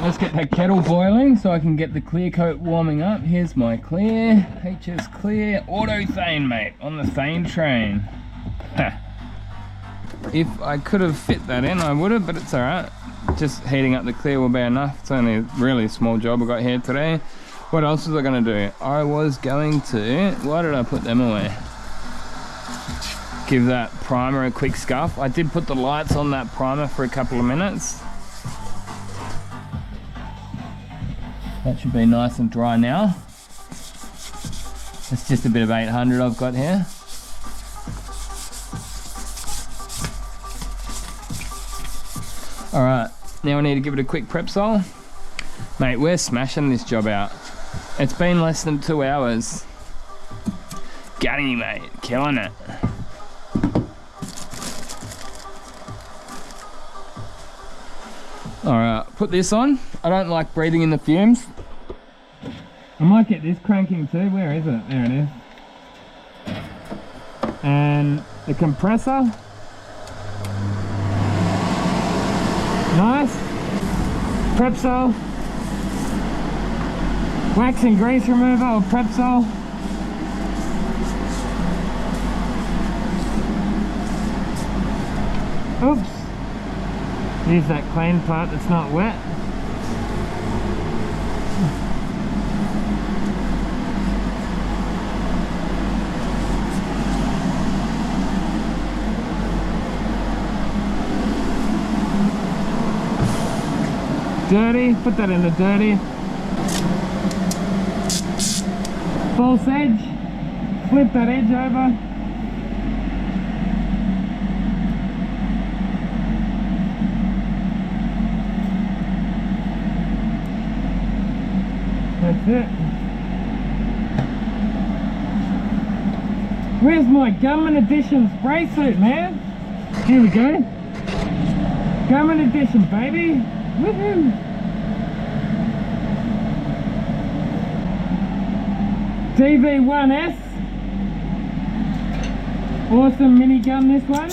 Let's get that kettle boiling so I can get the clear coat warming up. Here's my clear, HS Clear, autothane, mate, on the thane train. If I could have fit that in, I would have, but it's alright. Just heating up the clear will be enough. It's only a really small job I got here today. What else was I going to do? I was going to... Why did I put them away? Give that primer a quick scuff. I did put the lights on that primer for a couple of minutes. That should be nice and dry now. It's just a bit of 800 I've got here. Alright, now I need to give it a quick prep sol. Mate, we're smashing this job out. It's been less than 2 hours. Gunny, mate, killing it. Alright, put this on. I don't like breathing in the fumes. I might get this cranking too. Where is it? There it is. And the compressor. Nice. Prep sol. Wax and grease remover or prep sol. Oops. Use that clean part that's not wet. Dirty, put that in the dirty. False edge, flip that edge over. That's it. Where's my Gunman Edition spray suit, man? Here we go. Gunman Edition, baby. Woohoo! DV1S. Awesome minigun, this one.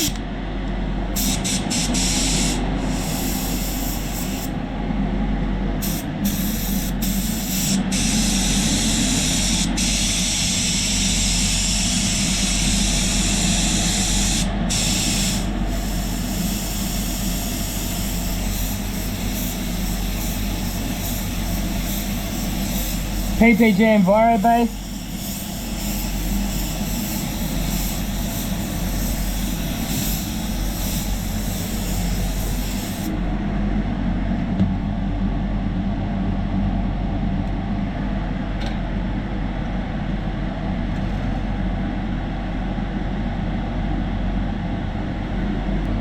PPG Enviro base.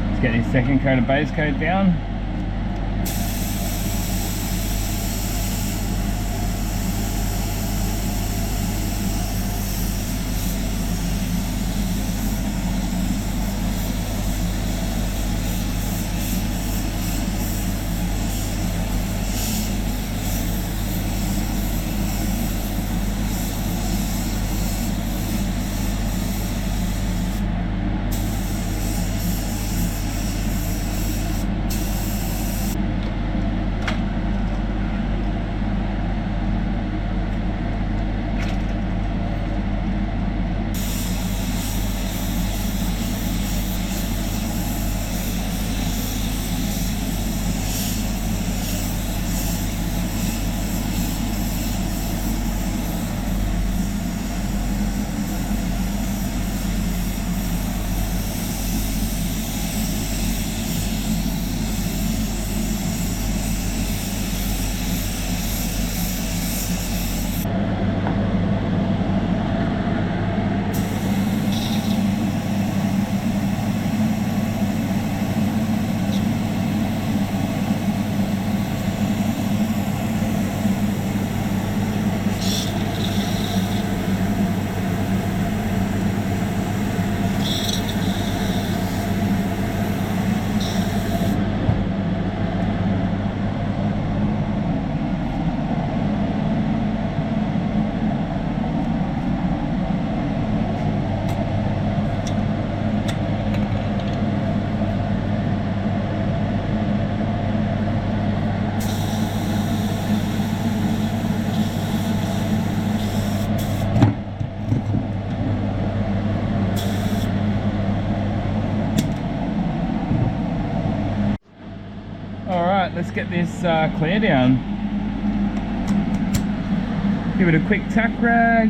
Let's get this second coat of base coat down. let's get this clear down. Give it a quick tack rag.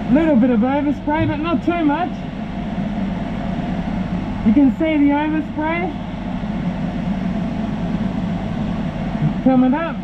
Little bit of overspray, but not too much. You can see the overspray coming up.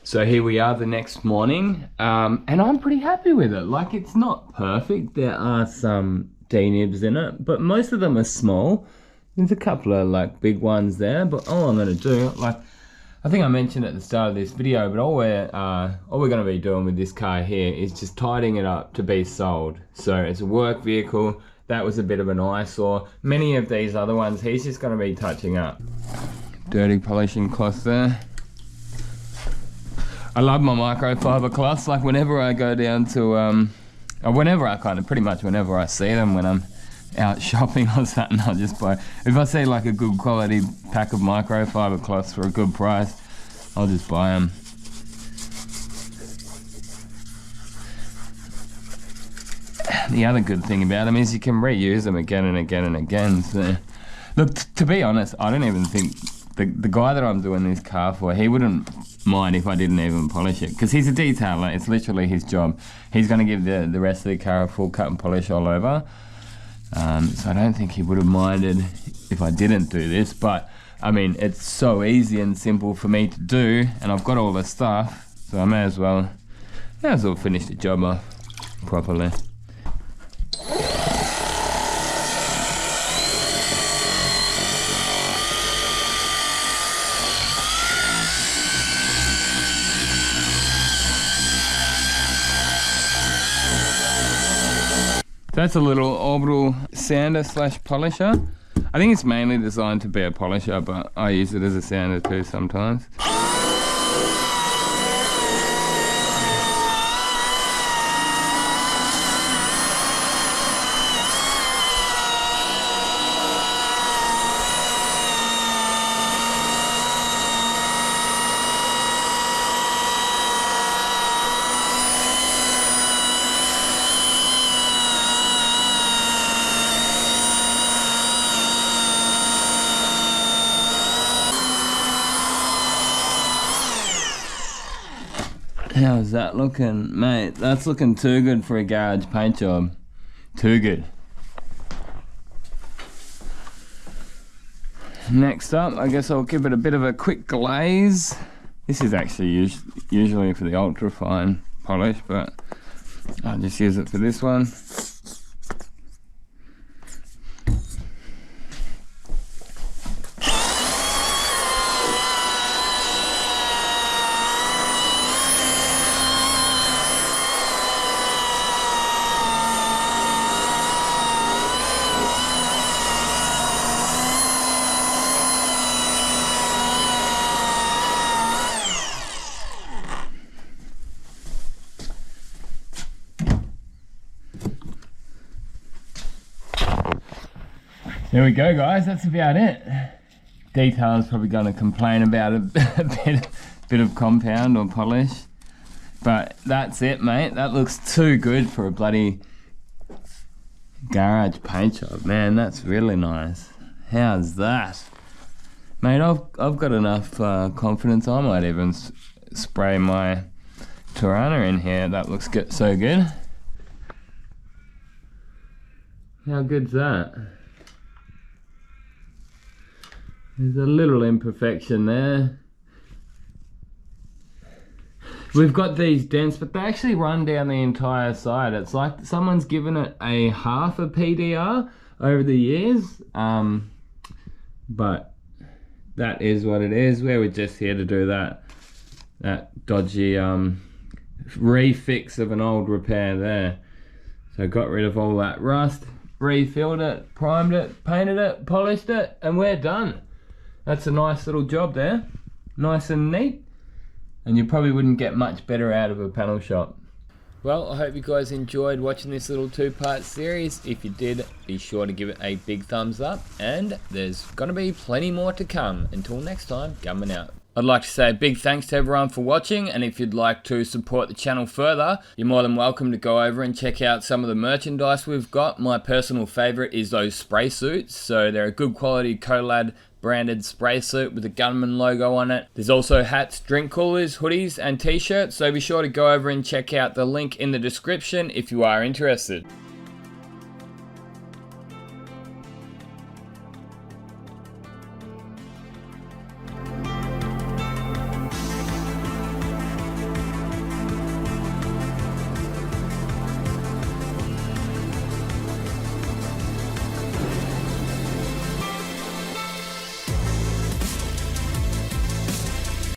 So here we are the next morning, and I'm pretty happy with it. Like, it's not perfect. There are some D-nibs in it, but most of them are small. There's a couple of like big ones there, but all I'm gonna do, like, I think I mentioned at the start of this video, but all we're gonna be doing with this car here is just tidying it up to be sold. So it's a work vehicle. That was a bit of an eyesore. Many of these other ones, he's just gonna be touching up. Dirty polishing cloth there. I love my microfiber cloths. Like, whenever I go down to, or whenever I pretty much whenever I see them when I'm out shopping or something, I'll just buy. If I see like a good quality pack of microfiber cloths for a good price, I'll just buy them. The other good thing about them is you can reuse them again and again and again. So, look, to be honest, I don't even think the guy that I'm doing this car for, he wouldn't mind if I didn't even polish it, because he's a detailer. It's literally his job. He's going to give the rest of the car a full cut and polish all over. So I don't think he would have minded if I didn't do this, but I mean, it's so easy and simple for me to do, and I've got all the stuff, so I may as well finish the job off properly. That's a little orbital sander slash polisher. I think it's mainly designed to be a polisher, but I use it as a sander too sometimes. How's that looking, mate? That's looking too good for a garage paint job. Too good. Next up, I guess I'll give it a bit of a quick glaze. This is actually usually for the ultra fine polish, but I'll just use it for this one. There we go, guys, that's about it. Detail's probably going to complain about a bit of compound or polish, but that's it, mate. That looks too good for a bloody garage paint job. Man, that's really nice. How's that? Mate, I've got enough confidence I might even spray my Tirana in here. That looks so good. How good's that? There's a little imperfection there. We've got these dents, but they actually run down the entire side. It's like someone's given it a half a PDR over the years. But that is what it is. We were just here to do that dodgy refix of an old repair there. So got rid of all that rust, refilled it, primed it, painted it, polished it, and we're done. That's a nice little job there, nice and neat, and you probably wouldn't get much better out of a panel shop. Well, I hope you guys enjoyed watching this little two-part series. If you did, be sure to give it a big thumbs up, and there's gonna be plenty more to come. Until next time, Gunman out. I'd like to say a big thanks to everyone for watching, and if you'd like to support the channel further, you're more than welcome to go over and check out some of the merchandise we've got. My personal favourite is those spray suits, so they're a good quality Colad branded spray suit with the Gunman logo on it. There's also hats, drink coolers, hoodies and t-shirts, so be sure to go over and check out the link in the description if you are interested.